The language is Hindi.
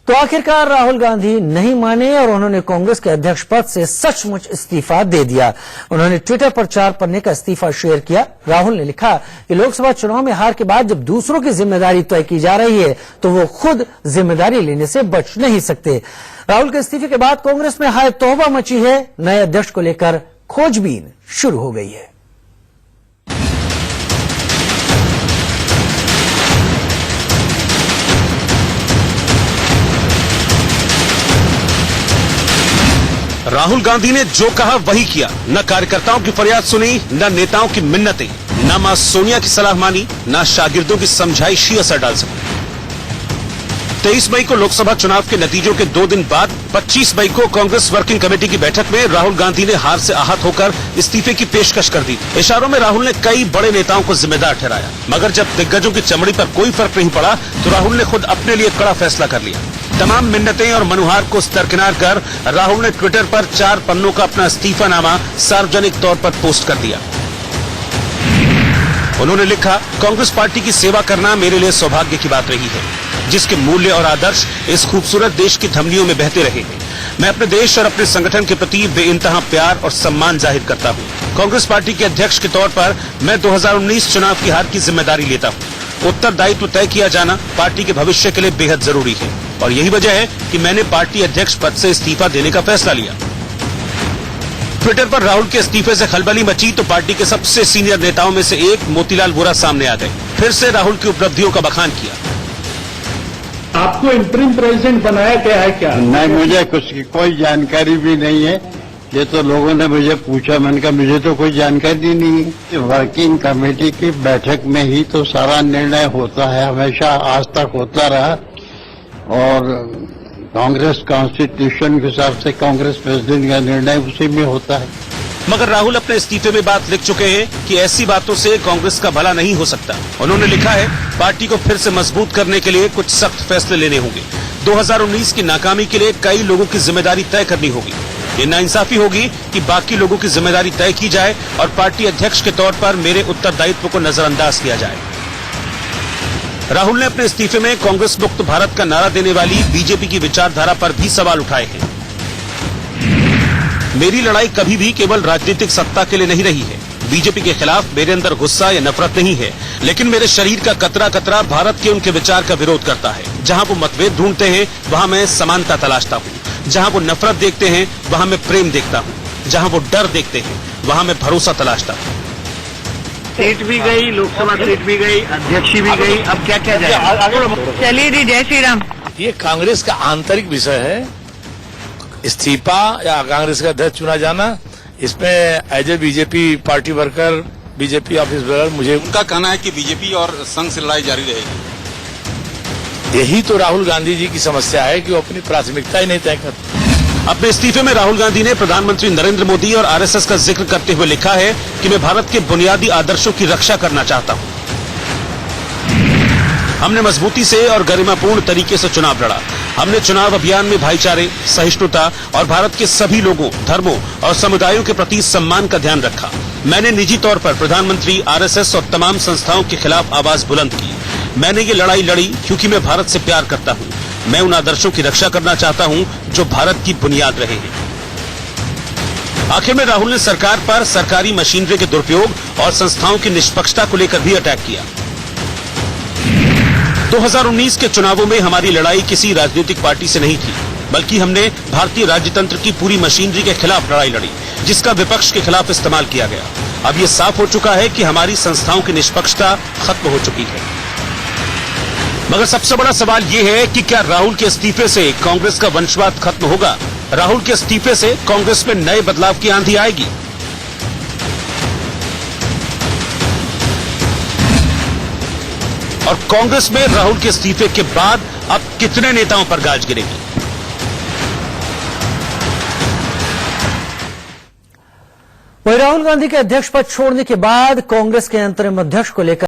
तो आखिरकार राहुल गांधी नहीं माने और उन्होंने कांग्रेस के अध्यक्ष पद से सचमुच इस्तीफा दे दिया। उन्होंने ट्विटर पर 4 पन्ने का इस्तीफा शेयर किया। राहुल ने लिखा कि लोकसभा चुनाव में हार के बाद जब दूसरों की जिम्मेदारी तय की जा रही है तो वो खुद जिम्मेदारी लेने से बच नहीं सकते। राहुल के इस्तीफे के बाद कांग्रेस में हाय तौबा मची है। नए अध्यक्ष को लेकर खोजबीन शुरू हो गई है। राहुल गांधी ने जो कहा वही किया। न कार्यकर्ताओं की फरियाद सुनी, न नेताओं की मिन्नतें, न मां सोनिया की सलाह मानी, न शागिर्दों की समझाइशी असर डाल सकी। 23 मई को लोकसभा चुनाव के नतीजों के 2 दिन बाद 25 मई को कांग्रेस वर्किंग कमेटी की बैठक में राहुल गांधी ने हार से आहत होकर इस्तीफे की पेशकश कर दी। इशारों में राहुल ने कई बड़े नेताओं को जिम्मेदार ठहराया, मगर जब दिग्गजों की चमड़ी पर कोई फर्क नहीं पड़ा तो राहुल ने खुद अपने लिए कड़ा फैसला कर लिया। तमाम मिन्नतें और मनुहार को दरकिनार कर राहुल ने ट्विटर पर 4 पन्नों का अपना इस्तीफानामा सार्वजनिक तौर पर पोस्ट कर दिया। उन्होंने लिखा, कांग्रेस पार्टी की सेवा करना मेरे लिए सौभाग्य की बात रही है, जिसके मूल्य और आदर्श इस खूबसूरत देश की धमनियों में बहते रहे हैं। मैं अपने देश और अपने संगठन के प्रति बेइंतहा प्यार और सम्मान जाहिर करता हूं। कांग्रेस पार्टी के अध्यक्ष के तौर पर मैं 2019 चुनाव की हार की जिम्मेदारी लेता हूं। उत्तरदायित्व तय किया जाना पार्टी के भविष्य के लिए बेहद जरूरी है और यही वजह है कि मैंने पार्टी अध्यक्ष पद से इस्तीफा देने का फैसला लिया। ट्विटर पर राहुल के इस्तीफे से खलबली मची तो पार्टी के सबसे सीनियर नेताओं में से एक मोतीलाल वोरा सामने आ गए। फिर से राहुल की उपलब्धियों का बखान किया। आपको इंटरिम प्रेसिडेंट बनाया गया है क्या? नहीं, मुझे कोई जानकारी भी नहीं है। ये तो लोगों ने मुझे पूछा, मैंने कहा मुझे तो कोई जानकारी नहीं है। वर्किंग कमेटी की बैठक में ही तो सारा निर्णय होता है, हमेशा आज तक होता रहा और कांग्रेस कॉन्स्टिट्यूशन के हिसाब से कांग्रेस प्रेसिडेंट का निर्णय उसी में होता है। मगर राहुल अपने इस्तीफे में बात लिख चुके हैं कि ऐसी बातों से कांग्रेस का भला नहीं हो सकता। उन्होंने लिखा है, पार्टी को फिर से मजबूत करने के लिए कुछ सख्त फैसले लेने होंगे। 2019 की नाकामी के लिए कई लोगों की जिम्मेदारी तय करनी होगी। ये नाइंसाफी होगी कि बाकी लोगों की जिम्मेदारी तय की जाए और पार्टी अध्यक्ष के तौर पर मेरे उत्तरदायित्व को नजरअंदाज किया जाए। राहुल ने अपने इस्तीफे में कांग्रेस मुक्त भारत का नारा देने वाली बीजेपी की विचारधारा पर भी सवाल उठाए हैं। मेरी लड़ाई कभी भी केवल राजनीतिक सत्ता के लिए नहीं रही है। बीजेपी के खिलाफ मेरे अंदर गुस्सा या नफरत नहीं है, लेकिन मेरे शरीर का कतरा कतरा भारत के उनके विचार का विरोध करता है। जहां वो मतभेद ढूंढते हैं वहां मैं समानता तलाशता हूं। जहां वो नफरत देखते हैं वहां मैं प्रेम देखता हूं। जहां वो डर देखते हैं वहां मैं भरोसा तलाशता हूं। सीट भी गई, लोकसभा सीट भी गई, अध्यक्ष भी गई, अब क्या क्या जाए? चलिए जी, जय श्री राम। ये कांग्रेस का आंतरिक विषय है। इस्तीफा या कांग्रेस का अध्यक्ष चुना जाना, इसमें as a BJP party worker, BJP office worker, मुझे उनका कहना है कि बीजेपी और संघ से लड़ाई जारी रहेगी। यही तो राहुल गांधी जी की समस्या है कि वो अपनी प्राथमिकता ही नहीं तय करते। अपने इस्तीफे में राहुल गांधी ने प्रधानमंत्री नरेंद्र मोदी और आरएसएस का जिक्र करते हुए लिखा है कि मैं भारत के बुनियादी आदर्शों की रक्षा करना चाहता हूं। हमने मजबूती से और गरिमापूर्ण तरीके से चुनाव लड़ा। हमने चुनाव अभियान में भाईचारे, सहिष्णुता और भारत के सभी लोगों, धर्मों और समुदायों के प्रति सम्मान का ध्यान रखा। मैंने निजी तौर पर प्रधानमंत्री, आरएसएस और तमाम संस्थाओं के खिलाफ आवाज बुलंद की। मैंने ये लड़ाई लड़ी क्योंकि मैं भारत से प्यार करता हूं। मैं उन आदर्शों की रक्षा करना चाहता हूं जो भारत की बुनियाद रहे हैं। आखिर में राहुल ने सरकार पर सरकारी मशीनरी के दुरुपयोग और संस्थाओं की निष्पक्षता को लेकर भी अटैक किया। 2019 के चुनावों में हमारी लड़ाई किसी राजनीतिक पार्टी से नहीं थी, बल्कि हमने भारतीय राजतंत्र की पूरी मशीनरी के खिलाफ लड़ाई लड़ी, जिसका विपक्ष के खिलाफ इस्तेमाल किया गया। अब ये साफ हो चुका है कि हमारी संस्थाओं की निष्पक्षता खत्म हो चुकी है। मगर सबसे बड़ा सवाल ये है कि क्या राहुल के इस्तीफे से कांग्रेस का वंशवाद खत्म होगा? राहुल के इस्तीफे से कांग्रेस में नए बदलाव की आंधी आएगी? और कांग्रेस में राहुल के इस्तीफे के बाद अब कितने नेताओं पर गाज गिरेगी? वहीं राहुल गांधी के अध्यक्ष पद छोड़ने के बाद कांग्रेस के अंतरिम अध्यक्ष को लेकर